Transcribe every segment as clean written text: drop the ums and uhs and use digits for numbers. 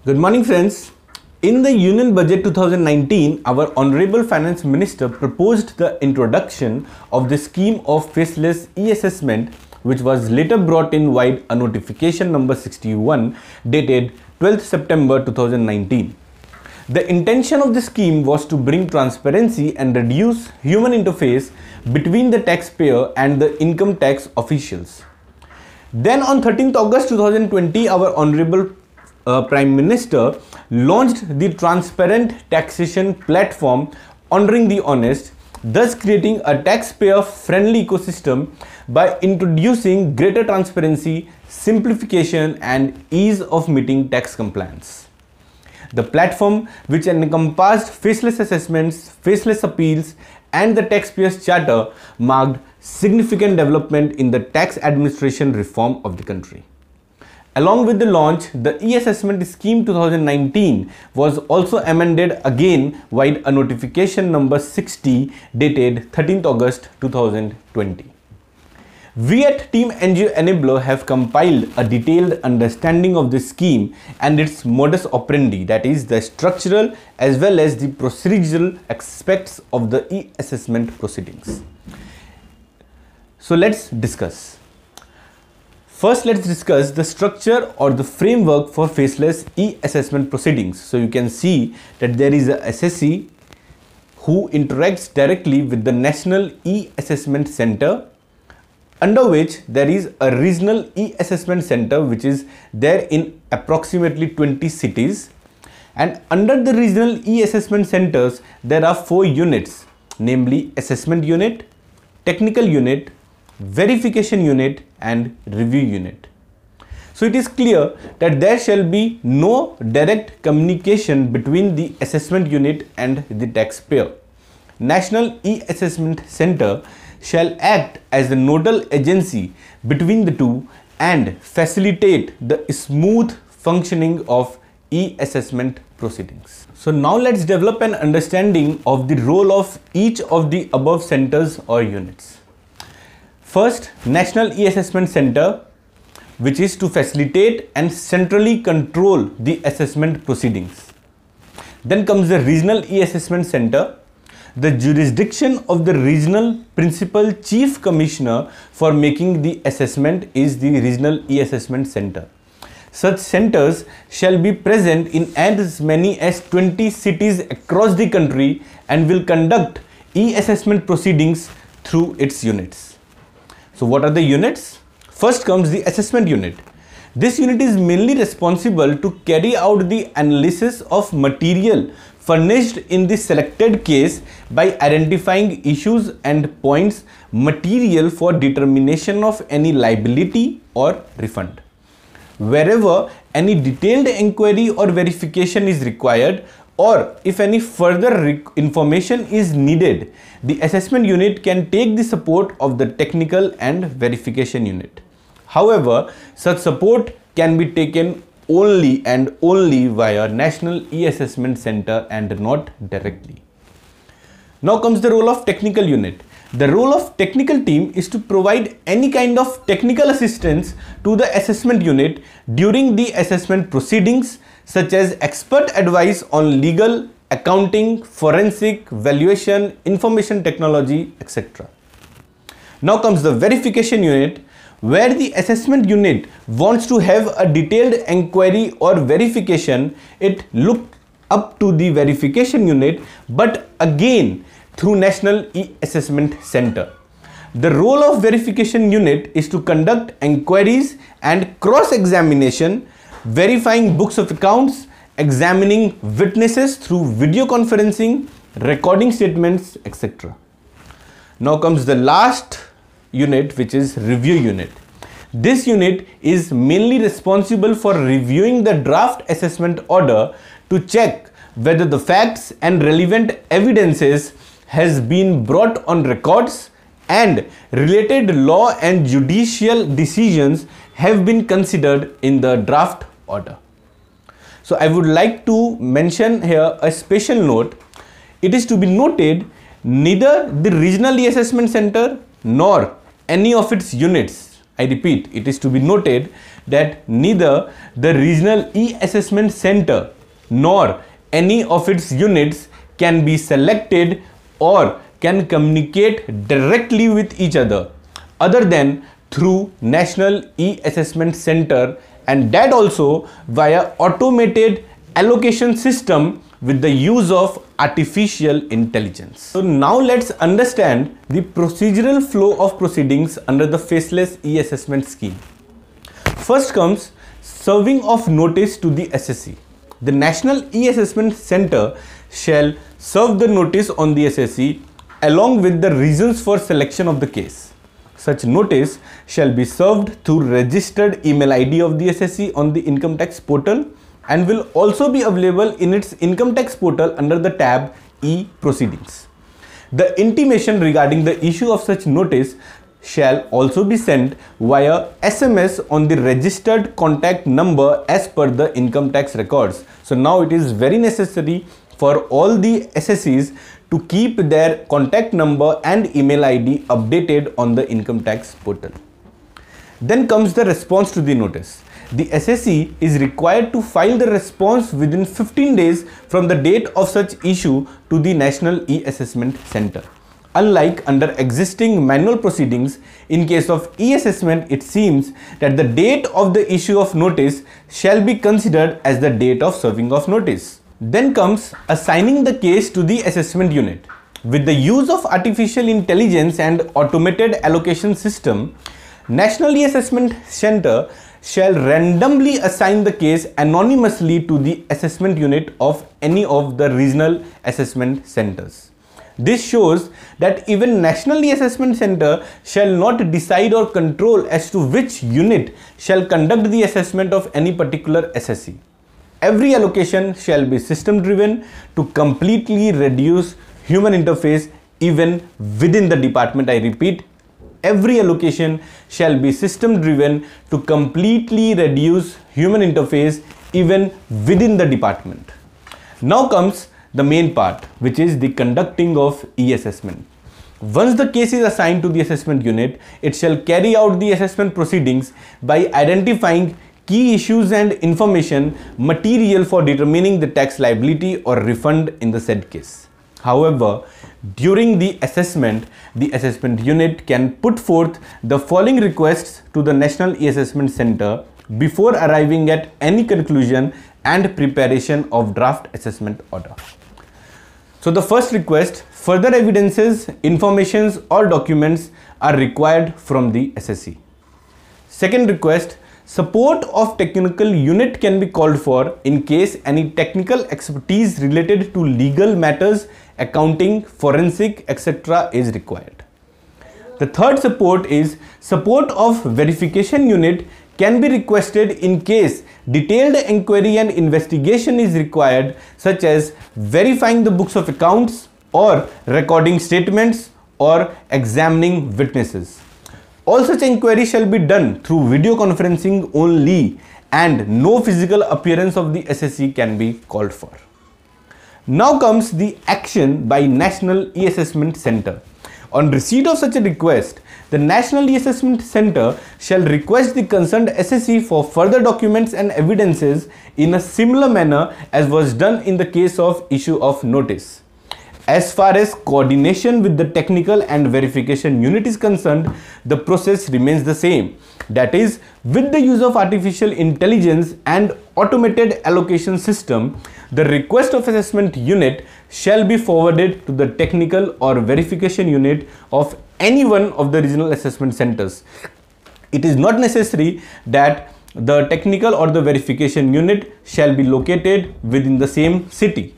Good morning, friends. In the Union Budget 2019, our Honorable Finance Minister proposed the introduction of the scheme of faceless e-assessment, which was later brought in via a notification number 61 dated 12th September 2019. The intention of the scheme was to bring transparency and reduce human interface between the taxpayer and the income tax officials. Then on 13th August 2020, our Honorable Prime Minister launched the Transparent Taxation Platform Honoring the Honest, thus creating a taxpayer-friendly ecosystem by introducing greater transparency, simplification and ease of meeting tax compliance. The platform, which encompassed faceless assessments, faceless appeals and the taxpayers charter, marked significant development in the tax administration reform of the country. Along with the launch, the e-assessment scheme 2019 was also amended again via a notification number 60 dated 13th August 2020. We at Team NGO Enabler have compiled a detailed understanding of this scheme and its modus operandi, that is the structural as well as the procedural aspects of the e-assessment proceedings. So let's discuss. First, let's discuss the structure or the framework for faceless e-assessment proceedings. So you can see that there is a SSC who interacts directly with the National E-Assessment Center, under which there is a regional e-assessment center which is there in approximately 20 cities. And under the regional e-assessment centers, there are 4 units, namely assessment unit, technical unit, verification unit and review unit. So it is clear that there shall be no direct communication between the assessment unit and the taxpayer. National E-Assessment Center shall act as the nodal agency between the two and facilitate the smooth functioning of e-assessment proceedings. So now let's develop an understanding of the role of each of the above centers or units. First, National E-Assessment Center, which is to facilitate and centrally control the assessment proceedings. Then comes the Regional E-Assessment Center. The jurisdiction of the Regional Principal Chief Commissioner for making the assessment is the Regional E-Assessment Center. Such centers shall be present in as many as 20 cities across the country and will conduct e-assessment proceedings through its units. So what are the units? First comes the assessment unit. This unit is mainly responsible to carry out the analysis of material furnished in the selected case by identifying issues and points material for determination of any liability or refund. Wherever any detailed inquiry or verification is required, or if any further information is needed, the assessment unit can take the support of the technical and verification unit. However, such support can be taken only and only via National E-Assessment Center and not directly. Now comes the role of technical unit. The role of technical team is to provide any kind of technical assistance to the assessment unit during the assessment proceedings, such as expert advice on legal, accounting, forensic, valuation, information technology, etc. Now comes the verification unit, where the assessment unit wants to have a detailed inquiry or verification. It looks up to the verification unit, but again through National E-Assessment Center. The role of verification unit is to conduct inquiries and cross-examination, verifying books of accounts, examining witnesses through video conferencing, recording statements, etc. Now comes the last unit, which is review unit. This unit is mainly responsible for reviewing the draft assessment order to check whether the facts and relevant evidences has been brought on records and related law and judicial decisions have been considered in the draft order. So I would like to mention here a special note. It is to be noted, neither the Regional E-Assessment Center nor any of its units I repeat, it is to be noted that neither the regional e-assessment center nor any of its units can be selected or can communicate directly with each other than through National E-Assessment Center, and that also via automated allocation system with the use of artificial intelligence. So now let's understand the procedural flow of proceedings under the faceless e-assessment scheme. First comes serving of notice to the SSC. The National E-Assessment Center shall serve the notice on the SSC along with the reasons for selection of the case. Such notice shall be served through registered email ID of the SSC on the income tax portal and will also be available in its income tax portal under the tab e-proceedings. The intimation regarding the issue of such notice shall also be sent via SMS on the registered contact number as per the income tax records. So now it is very necessary for all the SSCs to keep their contact number and email ID updated on the income tax portal. Then comes the response to the notice. The SSC is required to file the response within 15 days from the date of such issue to the National E-Assessment Center. Unlike under existing manual proceedings, in case of e-assessment, it seems that the date of the issue of notice shall be considered as the date of serving of notice. Then comes assigning the case to the assessment unit. With the use of artificial intelligence and automated allocation system, National E-Assessment Center shall randomly assign the case anonymously to the assessment unit of any of the regional assessment centers. This shows that even National E-Assessment Center shall not decide or control as to which unit shall conduct the assessment of any particular SSC. Every allocation shall be system driven to completely reduce human interface even within the department. I repeat, every allocation shall be system driven to completely reduce human interface even within the department. Now comes the main part, which is the conducting of e-assessment. Once the case is assigned to the assessment unit, it shall carry out the assessment proceedings by identifying key issues and information material for determining the tax liability or refund in the said case. However, during the assessment unit can put forth the following requests to the National E-Assessment Center before arriving at any conclusion and preparation of draft assessment order. So the first request, further evidences, informations or documents are required from the SSC. Second request, support of technical unit can be called for in case any technical expertise related to legal matters, accounting, forensic, etc. is required. The third support is support of verification unit can be requested in case detailed inquiry and investigation is required, such as verifying the books of accounts or recording statements or examining witnesses. All such inquiry shall be done through video conferencing only and no physical appearance of the SSC can be called for. Now comes the action by National E-Assessment Center. On receipt of such a request, the National E-Assessment Center shall request the concerned SSC for further documents and evidences in a similar manner as was done in the case of issue of notice. As far as coordination with the technical and verification unit is concerned, the process remains the same. That is, with the use of artificial intelligence and automated allocation system, the request of assessment unit shall be forwarded to the technical or verification unit of any one of the regional assessment centers. It is not necessary that the technical or the verification unit shall be located within the same city.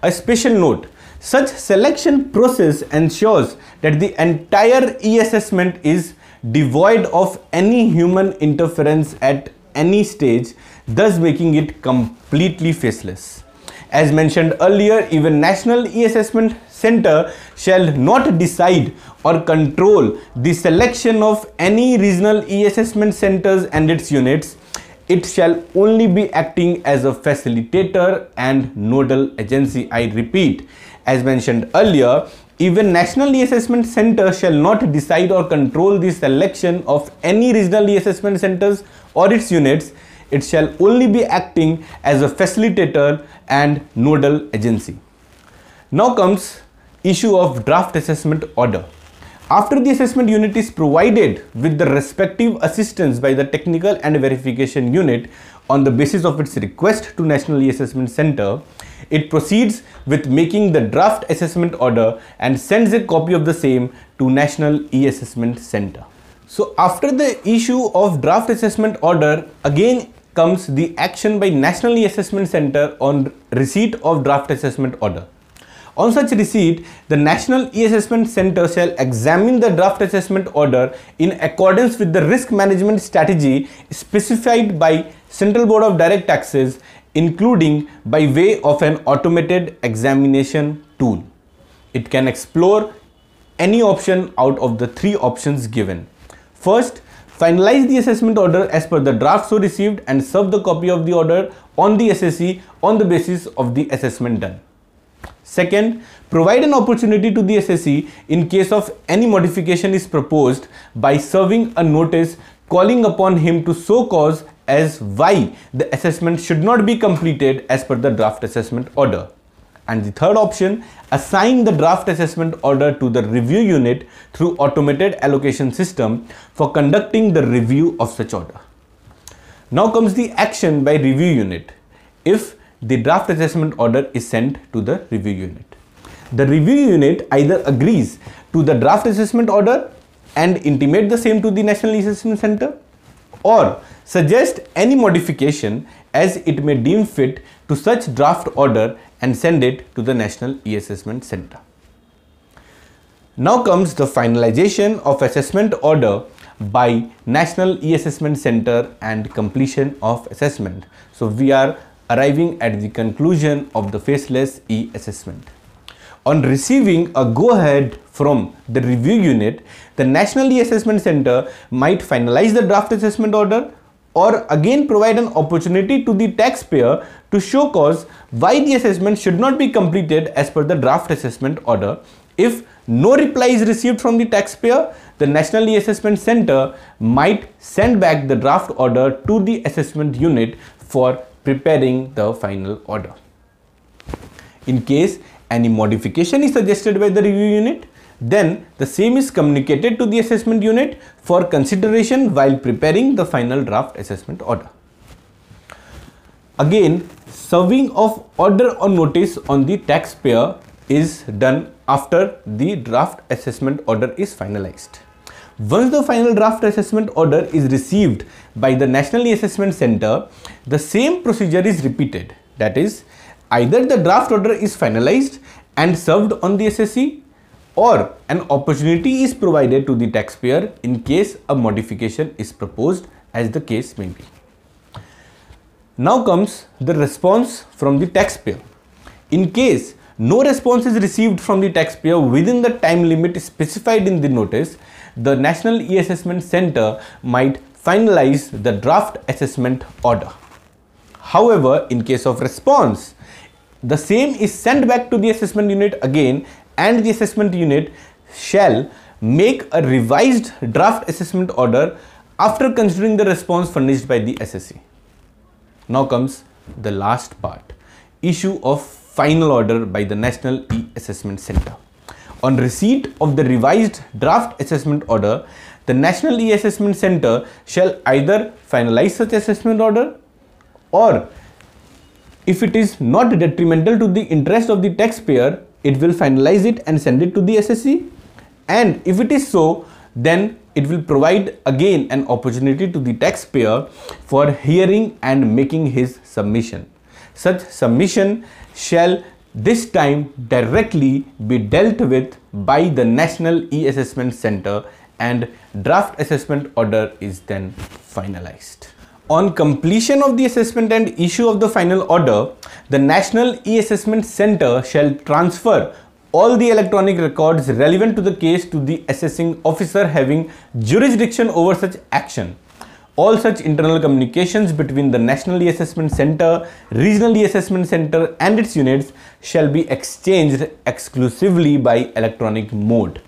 A special note, such selection process ensures that the entire e-assessment is devoid of any human interference at any stage, thus making it completely faceless. As mentioned earlier, even National E-Assessment Center shall not decide or control the selection of any regional e-assessment centers and its units. It shall only be acting as a facilitator and nodal agency. I repeat, as mentioned earlier, Even National E-Assessment Center shall not decide or control the selection of any regional E-Assessment centers or its units. It shall only be acting as a facilitator and nodal agency. Now comes issue of draft assessment order. After the assessment unit is provided with the respective assistance by the technical and verification unit on the basis of its request to National E-Assessment Center, it proceeds with making the draft assessment order and sends a copy of the same to National E-Assessment Center. So after the issue of draft assessment order, again comes the action by National E-Assessment Center on receipt of draft assessment order. On such receipt, the National E-Assessment Center shall examine the draft assessment order in accordance with the risk management strategy specified by Central Board of Direct Taxes, including by way of an automated examination tool. It can explore any option out of the three options given. First, finalize the assessment order as per the draft so received and serve the copy of the order on the SSE on the basis of the assessment done. Second, provide an opportunity to the SSE in case of any modification is proposed by serving a notice calling upon him to show cause as why the assessment should not be completed as per the draft assessment order. And the third option, assign the draft assessment order to the review unit through automated allocation system for conducting the review of such order. Now comes the action by review unit if the draft assessment order is sent to the review unit. The review unit either agrees to the draft assessment order and intimate the same to the National E-Assessment Center, or suggest any modification as it may deem fit to such draft order and send it to the National E-Assessment Center. Now comes the finalization of assessment order by National E-Assessment Center and completion of assessment. So we are arriving at the conclusion of the faceless e-assessment. On receiving a go-ahead from the review unit, the National E-Assessment Center might finalize the draft assessment order or again provide an opportunity to the taxpayer to show cause why the assessment should not be completed as per the draft assessment order. If no reply is received from the taxpayer, the National E-Assessment Center might send back the draft order to the assessment unit for preparing the final order. In case any modification is suggested by the review unit, then the same is communicated to the assessment unit for consideration while preparing the final draft assessment order. Again, serving of order or notice on the taxpayer is done after the draft assessment order is finalized. Once the final draft assessment order is received by the National E-Assessment Center, the same procedure is repeated. That is, either the draft order is finalized and served on the SSE, or an opportunity is provided to the taxpayer in case a modification is proposed, as the case may be. Now comes the response from the taxpayer. In case no response is received from the taxpayer within the time limit specified in the notice, the National E-Assessment Center might finalize the draft assessment order. However, in case of response, the same is sent back to the assessment unit again, and the assessment unit shall make a revised draft assessment order after considering the response furnished by the SSE. Now comes the last part, issue of final order by the National E-Assessment Center. On receipt of the revised draft assessment order, the National E-Assessment Center shall either finalize such assessment order, or if it is not detrimental to the interest of the taxpayer, it will finalize it and send it to the SSE. And if it is so, then it will provide again an opportunity to the taxpayer for hearing and making his submission. Such submission shall this time directly be dealt with by the National E-Assessment Center, and draft assessment order is then finalized. On completion of the assessment and issue of the final order, the National E-Assessment Center shall transfer all the electronic records relevant to the case to the assessing officer having jurisdiction over such action. All such internal communications between the National E-Assessment Center, Regional E-Assessment Center and its units shall be exchanged exclusively by electronic mode.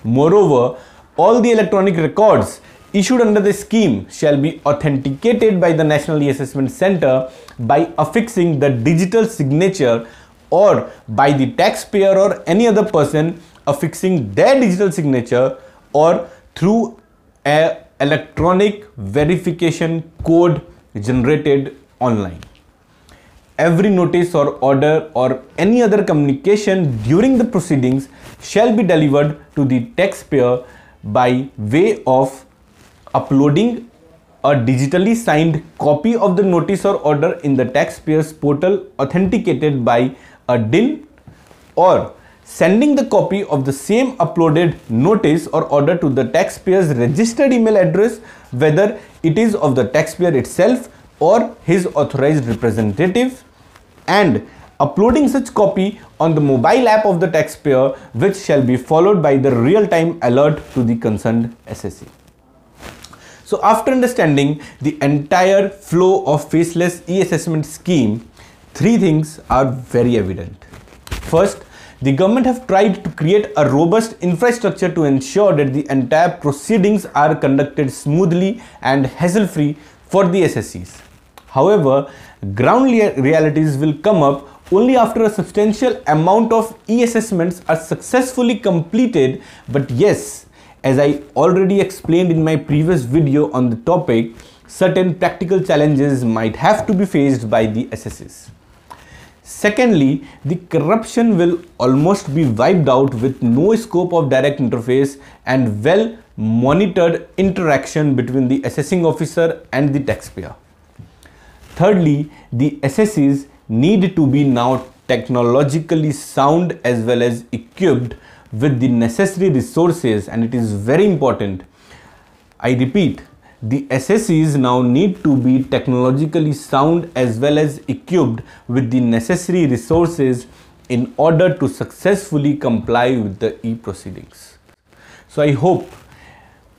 Moreover, all the electronic records issued under the scheme shall be authenticated by the National E-Assessment Center by affixing the digital signature, or by the taxpayer or any other person affixing their digital signature, or through an electronic verification code generated online. Every notice or order or any other communication during the proceedings shall be delivered to the taxpayer by way of uploading a digitally signed copy of the notice or order in the taxpayer's portal authenticated by a DIN, or sending the copy of the same uploaded notice or order to the taxpayer's registered email address, whether it is of the taxpayer itself or his authorized representative, and uploading such copy on the mobile app of the taxpayer, which shall be followed by the real-time alert to the concerned SSE. So after understanding the entire flow of faceless e-assessment scheme, three things are very evident. First, the government have tried to create a robust infrastructure to ensure that the entire proceedings are conducted smoothly and hassle-free for the SSEs. However, ground realities will come up only after a substantial amount of e-assessments are successfully completed. But yes, as I already explained in my previous video on the topic, certain practical challenges might have to be faced by the SSEs. Secondly, the corruption will almost be wiped out with no scope of direct interface and well monitored interaction between the assessing officer and the taxpayer. Thirdly, the SSEs need to be now technologically sound as well as equipped with the necessary resources, and it is very important. I repeat, the SSEs now need to be technologically sound as well as equipped with the necessary resources in order to successfully comply with the e-proceedings. So I hope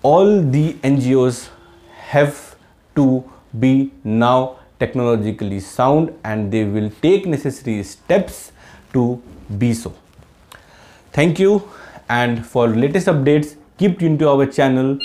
all the NGOs have to be now technologically sound and they will take necessary steps to be so. Thank you, and for latest updates, keep tuned to our channel.